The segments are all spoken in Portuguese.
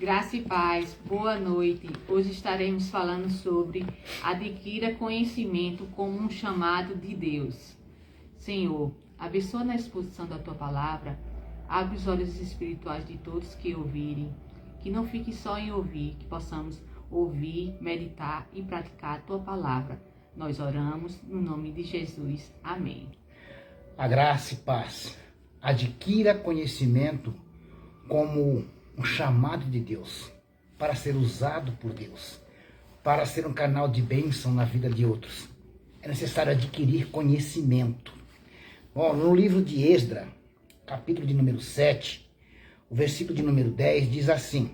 Graça e paz, boa noite. Hoje estaremos falando sobre adquira conhecimento como um chamado de Deus. Senhor, abençoa na exposição da Tua palavra, abre os olhos espirituais de todos que ouvirem, que não fique só em ouvir, que possamos ouvir, meditar e praticar a Tua palavra. Nós oramos no nome de Jesus. Amém. A graça e paz. Adquira conhecimento como um chamado de Deus, para ser usado por Deus, para ser um canal de bênção na vida de outros. É necessário adquirir conhecimento. Bom, no livro de Esdras, capítulo de número 7, o versículo de número 10 diz assim: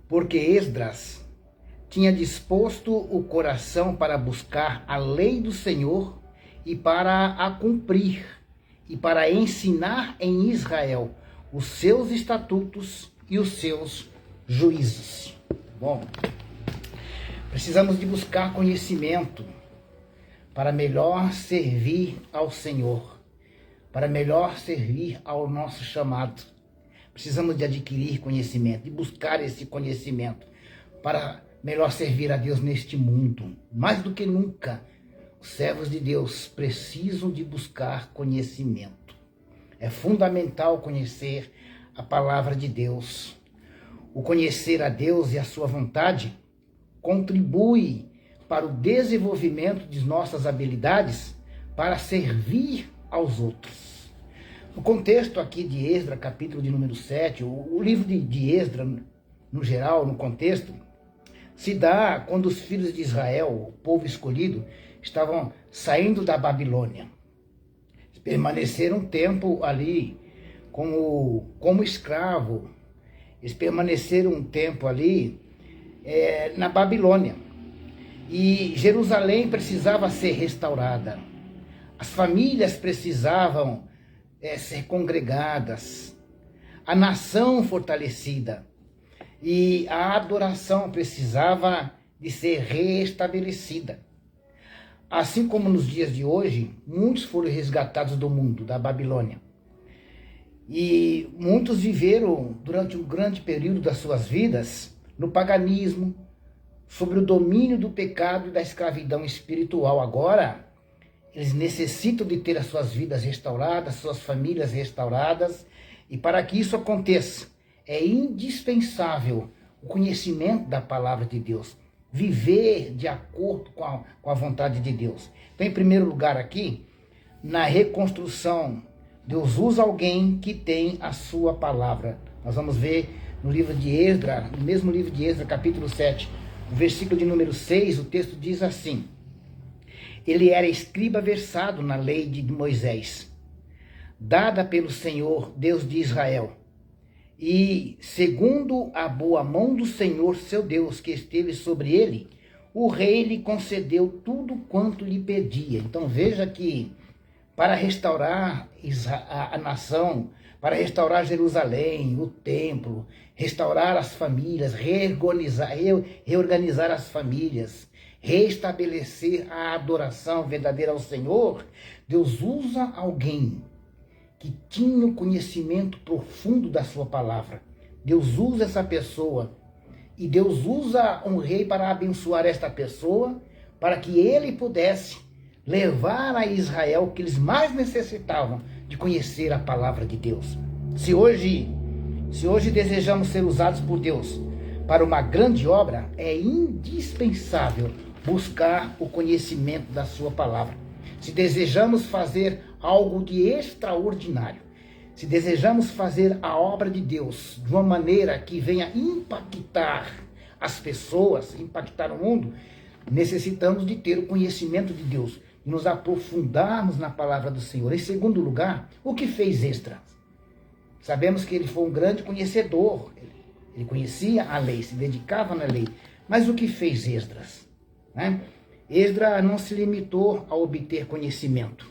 porque Esdras tinha disposto o coração para buscar a lei do Senhor e para a cumprir, e para ensinar em Israel os seus estatutos e os seus juízos. Bom, precisamos de buscar conhecimento para melhor servir ao Senhor, para melhor servir ao nosso chamado. Precisamos de adquirir conhecimento, de buscar esse conhecimento para melhor servir a Deus neste mundo. Mais do que nunca, os servos de Deus precisam de buscar conhecimento. É fundamental conhecer a palavra de Deus. O conhecer a Deus e a sua vontade contribui para o desenvolvimento de nossas habilidades para servir aos outros. No contexto aqui de Esdras, capítulo de número 7, o livro de Esdras, no geral, no contexto, se dá quando os filhos de Israel, o povo escolhido, estavam saindo da Babilônia. Permaneceram um tempo ali como escravo. Eles permaneceram um tempo ali na Babilônia. E Jerusalém precisava ser restaurada. As famílias precisavam ser congregadas. A nação fortalecida. E a adoração precisava de ser restabelecida. Assim como nos dias de hoje, muitos foram resgatados do mundo, da Babilônia. E muitos viveram durante um grande período das suas vidas no paganismo, sobre o domínio do pecado e da escravidão espiritual. Agora, eles necessitam de ter as suas vidas restauradas, suas famílias restauradas. E para que isso aconteça, é indispensável o conhecimento da palavra de Deus. Viver de acordo com a vontade de Deus. Então, em primeiro lugar aqui, na reconstrução, Deus usa alguém que tem a sua palavra. Nós vamos ver no livro de Esdras, no mesmo livro de Esdras, capítulo 7, o versículo de número 6, o texto diz assim: ele era escriba versado na lei de Moisés, dada pelo Senhor, Deus de Israel. E, segundo a boa mão do Senhor, seu Deus, que esteve sobre ele, o rei lhe concedeu tudo quanto lhe pedia. Então veja que para restaurar a nação, para restaurar Jerusalém, o templo, restaurar as famílias, reorganizar as famílias, restabelecer a adoração verdadeira ao Senhor, Deus usa alguém que tinha o conhecimento profundo da sua palavra. Deus usa essa pessoa, e Deus usa um rei para abençoar esta pessoa, para que ele pudesse levar a Israel o que eles mais necessitavam, de conhecer a palavra de Deus. Se hoje desejamos ser usados por Deus para uma grande obra, é indispensável buscar o conhecimento da sua palavra. Se desejamos fazer algo de extraordinário, se desejamos fazer a obra de Deus de uma maneira que venha impactar as pessoas, impactar o mundo, necessitamos de ter o conhecimento de Deus e nos aprofundarmos na palavra do Senhor. Em segundo lugar, o que fez Esdras? Sabemos que ele foi um grande conhecedor, ele conhecia a lei, se dedicava na lei. Mas o que fez Esdras? Esdras não se limitou a obter conhecimento.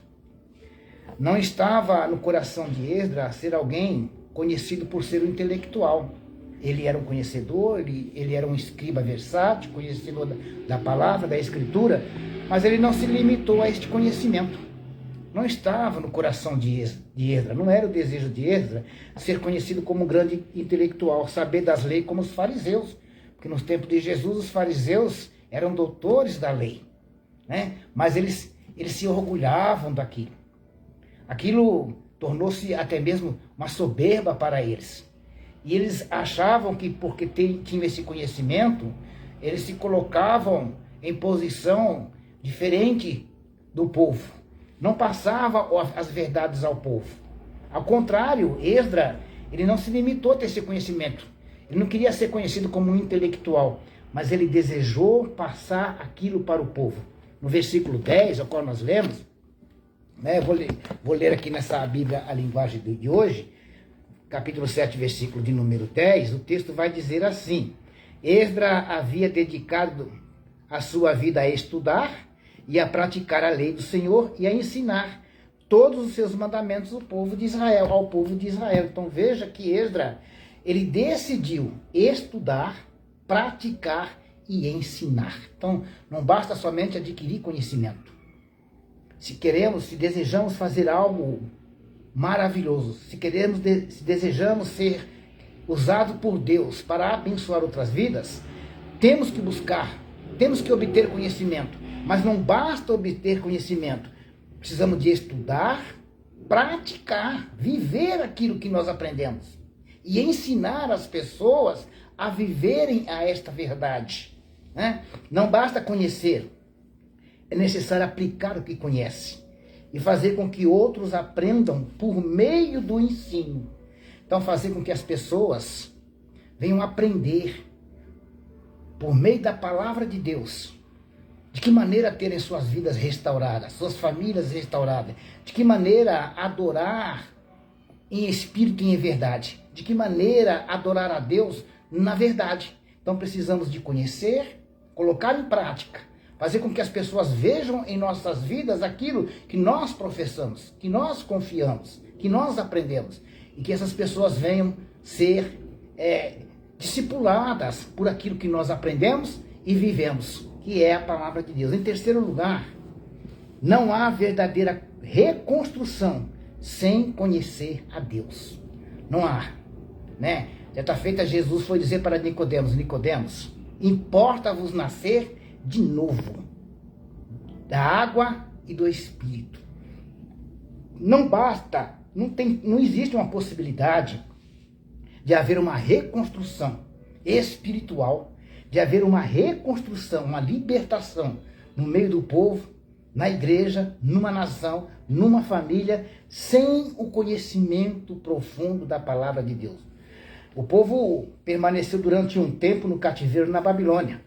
Não estava no coração de Esdras ser alguém conhecido por ser um intelectual. Ele era um conhecedor, ele era um escriba versátil, conhecedor da palavra, da escritura, mas ele não se limitou a este conhecimento. não estava no coração de Esdras, não era o desejo de Esdras ser conhecido como um grande intelectual, saber das leis como os fariseus, porque nos tempos de Jesus os fariseus eram doutores da lei, né? Mas eles se orgulhavam daquilo. Aquilo tornou-se até mesmo uma soberba para eles. E eles achavam que porque tinham esse conhecimento, eles se colocavam em posição diferente do povo. Não passava as verdades ao povo. Ao contrário, Esdras, ele não se limitou a ter esse conhecimento. Ele não queria ser conhecido como um intelectual, mas ele desejou passar aquilo para o povo. No versículo 10, ao qual nós lemos, né, vou ler aqui nessa Bíblia a linguagem de hoje, capítulo 7, versículo de número 10, o texto vai dizer assim: Esdras havia dedicado a sua vida a estudar e a praticar a lei do Senhor e a ensinar todos os seus mandamentos ao povo de Israel. Então veja que Esdras, ele decidiu estudar, praticar e ensinar. Então não basta somente adquirir conhecimento. Se desejamos fazer algo maravilhoso, se desejamos ser usado por Deus para abençoar outras vidas, temos que buscar, temos que obter conhecimento. Mas não basta obter conhecimento. Precisamos de estudar, praticar, viver aquilo que nós aprendemos. E ensinar as pessoas a viverem a esta verdade, né? Não basta conhecer. É necessário aplicar o que conhece. E fazer com que outros aprendam por meio do ensino. Então fazer com que as pessoas venham aprender por meio da palavra de Deus. De que maneira terem suas vidas restauradas, suas famílias restauradas. De que maneira adorar em espírito e em verdade. De que maneira adorar a Deus na verdade. Então precisamos de conhecer, colocar em prática. Fazer com que as pessoas vejam em nossas vidas aquilo que nós professamos, que nós confiamos, que nós aprendemos. E que essas pessoas venham ser discipuladas por aquilo que nós aprendemos e vivemos, que é a palavra de Deus. Em terceiro lugar, não há verdadeira reconstrução sem conhecer a Deus. Não há, né? Certa feita, Jesus foi dizer para Nicodemos, importa-vos nascer de novo, da água e do Espírito. Não basta, não existe uma possibilidade de haver uma reconstrução espiritual, de haver uma reconstrução, uma libertação no meio do povo, na igreja, numa nação, numa família, sem o conhecimento profundo da palavra de Deus. O povo permaneceu durante um tempo no cativeiro na Babilônia,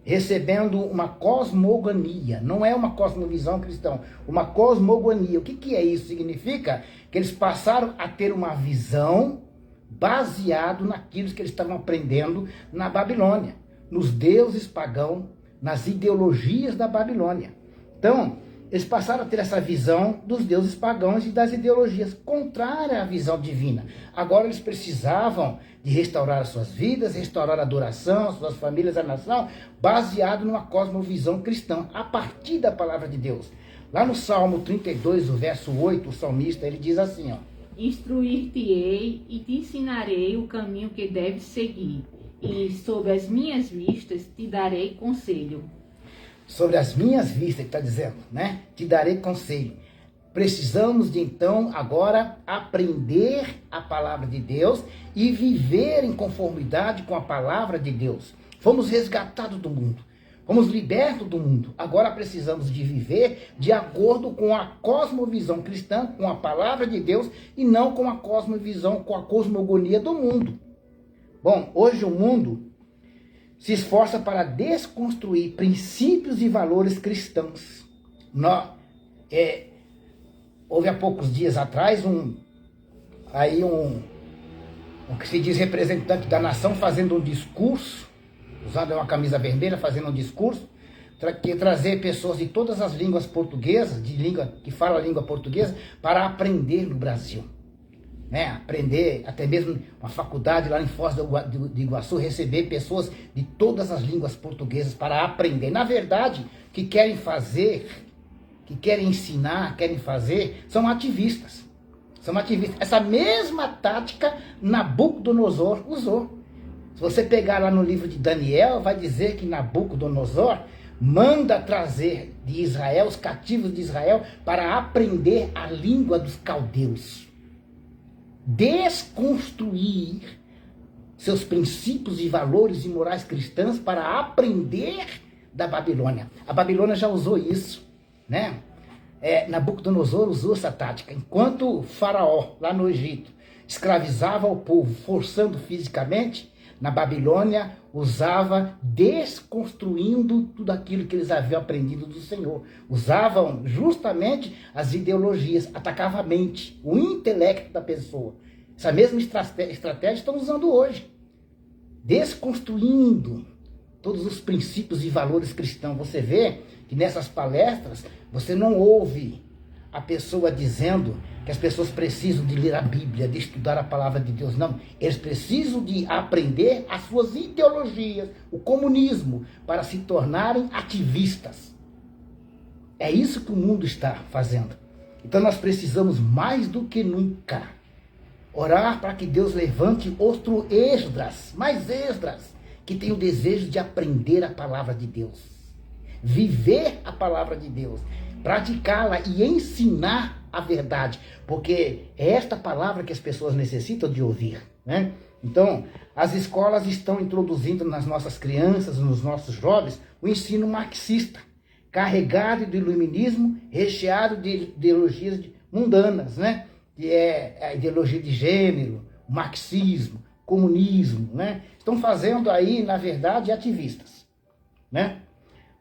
recebendo uma cosmogonia. Não é uma cosmovisão cristã, uma cosmogonia. O que é isso? Significa que eles passaram a ter uma visão baseado naquilo que eles estavam aprendendo na Babilônia, nos deuses pagãos, nas ideologias da Babilônia. Então, eles passaram a ter essa visão dos deuses pagãos e das ideologias contrária à visão divina. Agora eles precisavam de restaurar as suas vidas, restaurar a adoração, as suas famílias, a nação, baseado numa cosmovisão cristã, a partir da palavra de Deus. Lá no Salmo 32, o verso 8, o salmista, ele diz assim, ó: Instruir-te-ei e te ensinarei o caminho que deves seguir, e sob as minhas vistas te darei conselho. Sobre as minhas vistas, está dizendo, né? Te darei conselho. Precisamos de, então, agora aprender a palavra de Deus e viver em conformidade com a palavra de Deus. Fomos resgatados do mundo, fomos libertos do mundo. Agora precisamos de viver de acordo com a cosmovisão cristã, com a palavra de Deus, e não com a cosmovisão, com a cosmogonia do mundo. Bom, hoje o mundo se esforça para desconstruir princípios e valores cristãos. Houve há poucos dias atrás um que se diz representante da nação fazendo um discurso, usando uma camisa vermelha, fazendo um discurso, trazer pessoas de todas as línguas portuguesas, que falam a língua portuguesa, para aprender no Brasil. Né? Aprender, até mesmo uma faculdade lá em Foz do Iguaçu, receber pessoas de todas as línguas portuguesas para aprender. Na verdade, o que querem fazer que querem ensinar, querem fazer, são ativistas. São ativistas. Essa mesma tática Nabucodonosor usou. Se você pegar lá no livro de Daniel, vai dizer que Nabucodonosor manda trazer de Israel, os cativos de Israel, para aprender a língua dos caldeus. Desconstruir seus princípios e valores e morais cristãs para aprender da Babilônia. A Babilônia já usou isso, né? Nabucodonosor usou essa tática. Enquanto o faraó, lá no Egito, escravizava o povo, forçando fisicamente, na Babilônia usava desconstruindo tudo aquilo que eles haviam aprendido do Senhor. Usavam justamente as ideologias, atacava a mente, o intelecto da pessoa. Essa mesma estratégia estão usando hoje. Desconstruindo todos os princípios e valores cristãos. Você vê que nessas palestras você não ouve a pessoa dizendo que as pessoas precisam de ler a Bíblia, de estudar a palavra de Deus. Não, eles precisam de aprender as suas ideologias, o comunismo, para se tornarem ativistas. É isso que o mundo está fazendo. Então nós precisamos mais do que nunca orar para que Deus levante outro Esdras, mais Esdras, que tem o desejo de aprender a palavra de Deus, viver a palavra de Deus, praticá-la e ensinar a verdade, porque é esta palavra que as pessoas necessitam de ouvir, né? Então, as escolas estão introduzindo nas nossas crianças, nos nossos jovens, o ensino marxista, carregado de iluminismo, recheado de ideologias mundanas, né? Que é a ideologia de gênero, o marxismo, comunismo, né? Estão fazendo aí, na verdade, ativistas, né?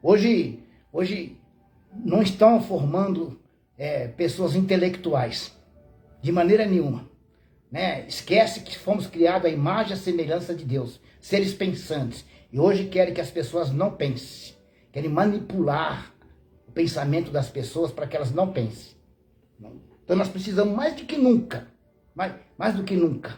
Hoje não estão formando pessoas intelectuais, de maneira nenhuma, né? Esquece que fomos criados à imagem e à semelhança de Deus, seres pensantes, e hoje querem que as pessoas não pensem, querem manipular o pensamento das pessoas para que elas não pensem. Então nós precisamos mais do que nunca, mais do que nunca,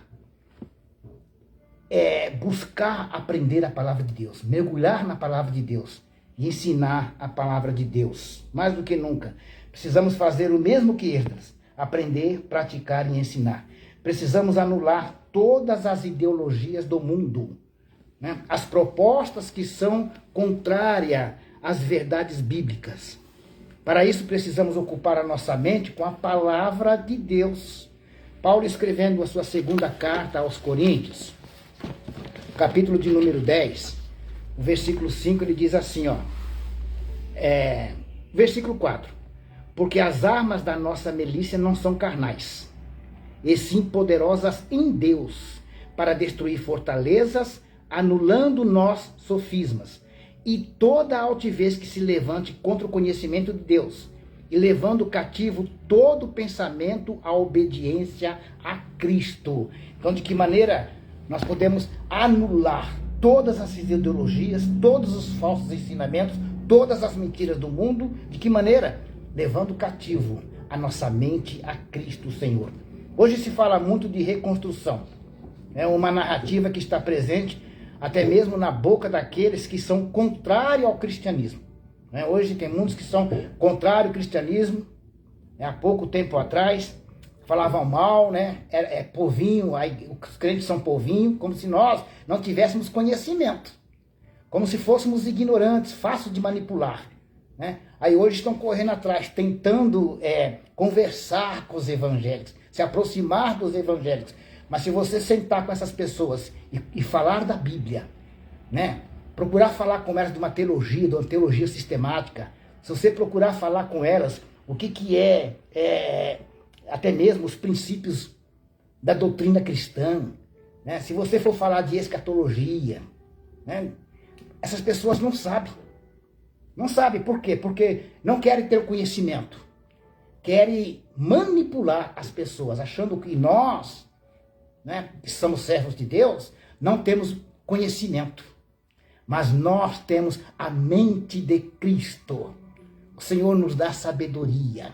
buscar aprender a palavra de Deus, mergulhar na palavra de Deus e ensinar a palavra de Deus. Mais do que nunca, precisamos fazer o mesmo que Esdras, aprender, praticar e ensinar. Precisamos anular todas as ideologias do mundo, né? As propostas que são contrárias às verdades bíblicas. Para isso precisamos ocupar a nossa mente com a palavra de Deus. Paulo, escrevendo a sua segunda carta aos Coríntios, capítulo de número 10, o versículo 5, ele diz assim, versículo 4, porque as armas da nossa milícia não são carnais, e sim poderosas em Deus, para destruir fortalezas, anulando nós sofismas, e toda altivez que se levante contra o conhecimento de Deus, e levando cativo todo pensamento à obediência a Cristo. Então, de que maneira nós podemos anular todas as ideologias, todos os falsos ensinamentos, todas as mentiras do mundo? De que maneira? Levando cativo a nossa mente a Cristo Senhor. Hoje se fala muito de reconstrução. É uma narrativa que está presente até mesmo na boca daqueles que são contrários ao cristianismo. Hoje tem muitos que são contrários ao cristianismo. Há pouco tempo atrás falavam mal, né? Povinho, aí os crentes são povinho, como se nós não tivéssemos conhecimento, como se fôssemos ignorantes, fácil de manipular, né? Aí hoje estão correndo atrás, tentando conversar com os evangélicos, se aproximar dos evangélicos. Mas se você sentar com essas pessoas e falar da Bíblia, né? Procurar falar com elas de uma teologia sistemática, se você procurar falar com elas o que até mesmo os princípios da doutrina cristã, né? Se você for falar de escatologia, né? Essas pessoas não sabem. Não sabem por quê? Porque não querem ter o conhecimento. Querem manipular as pessoas, achando que nós, né, que somos servos de Deus, não temos conhecimento. Mas nós temos a mente de Cristo. O Senhor nos dá sabedoria.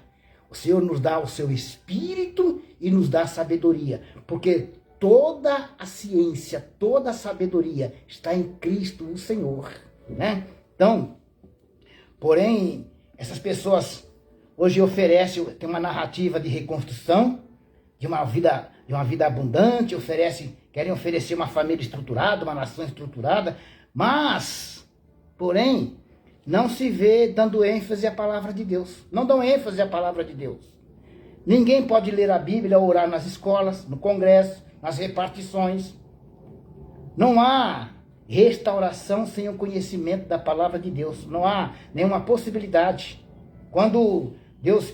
O Senhor nos dá o seu Espírito e nos dá sabedoria. Porque toda a ciência, toda a sabedoria está em Cristo, o Senhor, né? Então, porém, essas pessoas hoje tem uma narrativa de reconstrução, de uma vida abundante, querem oferecer uma família estruturada, uma nação estruturada, mas, porém, não se vê dando ênfase à palavra de Deus. Não dão ênfase à palavra de Deus. Ninguém pode ler a Bíblia ou orar nas escolas, no congresso, nas repartições. Não há restauração sem o conhecimento da palavra de Deus. Não há nenhuma possibilidade. Quando Deus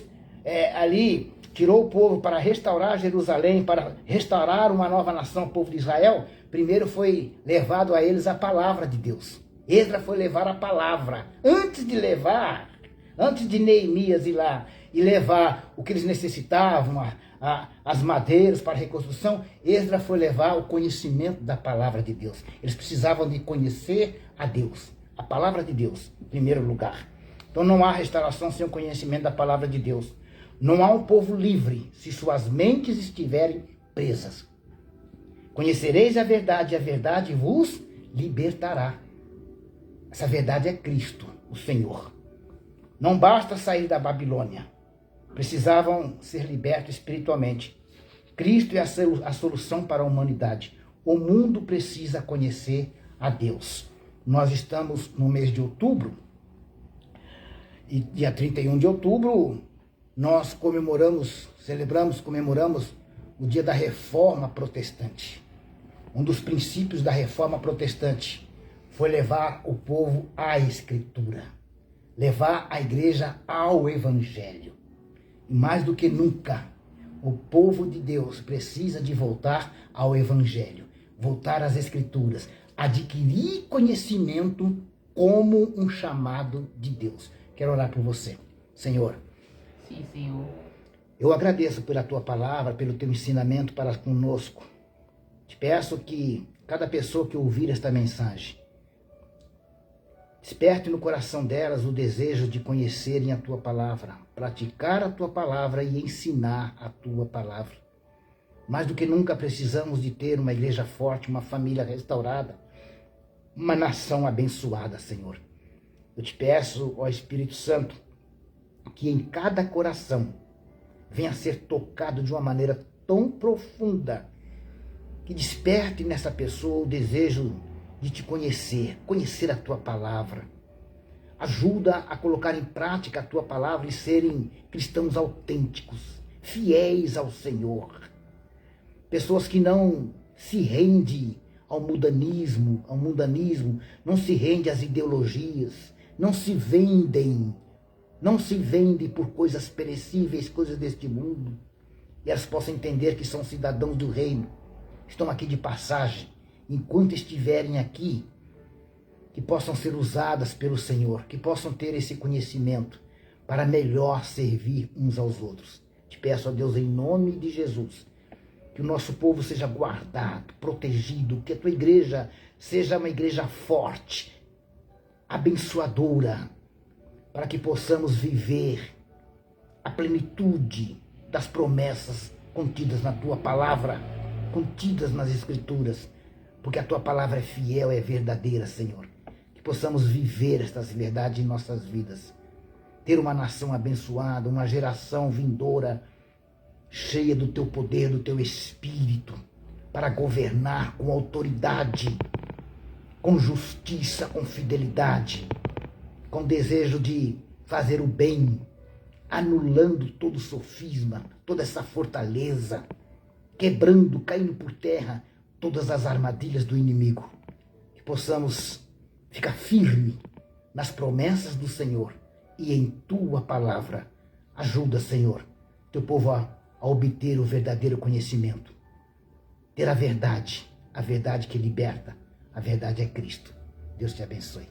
ali tirou o povo para restaurar Jerusalém, para restaurar uma nova nação, o povo de Israel, primeiro foi levado a eles a palavra de Deus. Esdras foi levar a palavra. Antes de Neemias ir lá e levar o que eles necessitavam, as madeiras para a reconstrução, Esdras foi levar o conhecimento da palavra de Deus. Eles precisavam de conhecer a Deus, a palavra de Deus, em primeiro lugar. Então não há restauração sem o conhecimento da palavra de Deus. Não há um povo livre se suas mentes estiverem presas. Conhecereis a verdade vos libertará. Essa verdade é Cristo, o Senhor. Não basta sair da Babilônia. Precisavam ser libertos espiritualmente. Cristo é a solução para a humanidade. O mundo precisa conhecer a Deus. Nós estamos no mês de outubro. E dia 31 de outubro, nós comemoramos o dia da Reforma Protestante. Um dos princípios da Reforma Protestante foi levar o povo à Escritura, levar a igreja ao Evangelho. E mais do que nunca, o povo de Deus precisa de voltar ao Evangelho, voltar às Escrituras, adquirir conhecimento como um chamado de Deus. Quero orar por você. Senhor. Sim, Senhor. Eu agradeço pela tua palavra, pelo teu ensinamento para conosco. Te peço que cada pessoa que ouvir esta mensagem desperte no coração delas o desejo de conhecerem a tua palavra, praticar a tua palavra e ensinar a tua palavra. Mais do que nunca precisamos de ter uma igreja forte, uma família restaurada, uma nação abençoada, Senhor. Eu te peço, ó Espírito Santo, que em cada coração venha a ser tocado de uma maneira tão profunda, que desperte nessa pessoa o desejo de te conhecer a tua palavra. Ajuda a colocar em prática a tua palavra e serem cristãos autênticos, fiéis ao Senhor. Pessoas que não se rendem ao mundanismo, não se rendem às ideologias, não se vendem por coisas perecíveis, coisas deste mundo. E elas possam entender que são cidadãos do reino, estão aqui de passagem. Enquanto estiverem aqui, que possam ser usadas pelo Senhor, que possam ter esse conhecimento para melhor servir uns aos outros. Te peço a Deus, em nome de Jesus, que o nosso povo seja guardado, protegido, que a tua igreja seja uma igreja forte, abençoadora, para que possamos viver a plenitude das promessas contidas na tua palavra, contidas nas Escrituras, porque a tua palavra é fiel, é verdadeira, Senhor. Que possamos viver estas verdades em nossas vidas, ter uma nação abençoada, uma geração vindoura, cheia do teu poder, do teu Espírito, para governar com autoridade, com justiça, com fidelidade, com desejo de fazer o bem, anulando todo sofisma, toda essa fortaleza, quebrando, caindo por terra todas as armadilhas do inimigo. Que possamos ficar firme nas promessas do Senhor e em tua palavra. Ajuda, Senhor, teu povo a obter o verdadeiro conhecimento, ter a verdade que liberta. A verdade é Cristo. Deus te abençoe.